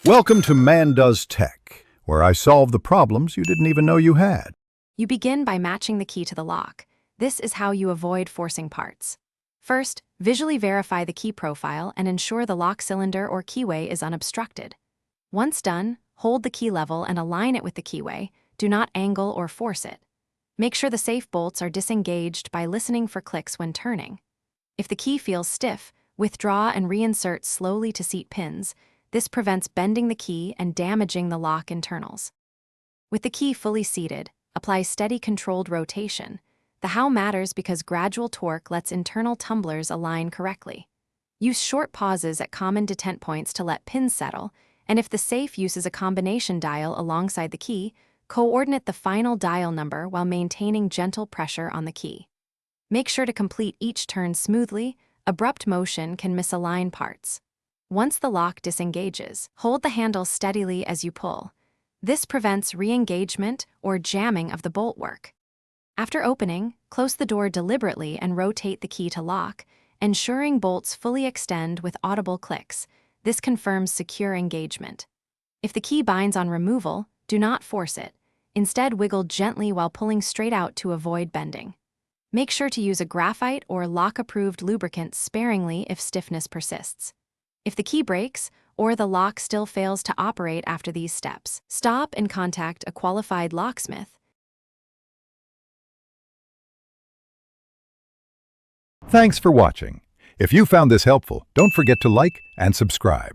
Welcome to Man Does Tech, where I solve the problems you didn't even know you had. You begin by matching the key to the lock. This is how you avoid forcing parts. First, visually verify the key profile and ensure the lock cylinder or keyway is unobstructed. Once done, hold the key level and align it with the keyway. Do not angle or force it. Make sure the safe bolts are disengaged by listening for clicks when turning. If the key feels stiff, withdraw and reinsert slowly to seat pins. This prevents bending the key and damaging the lock internals. With the key fully seated, apply steady controlled rotation. The how matters because gradual torque lets internal tumblers align correctly. Use short pauses at common detent points to let pins settle, and if the safe uses a combination dial alongside the key, coordinate the final dial number while maintaining gentle pressure on the key. Make sure to complete each turn smoothly. Abrupt motion can misalign parts. Once the lock disengages, hold the handle steadily as you pull. This prevents re-engagement or jamming of the boltwork. After opening, close the door deliberately and rotate the key to lock, ensuring bolts fully extend with audible clicks. This confirms secure engagement. If the key binds on removal, do not force it. Instead, wiggle gently while pulling straight out to avoid bending. Make sure to use a graphite or lock-approved lubricant sparingly if stiffness persists. If the key breaks, or the lock still fails to operate after these steps, stop and contact a qualified locksmith. Thanks for watching. If you found this helpful, don't forget to like and subscribe.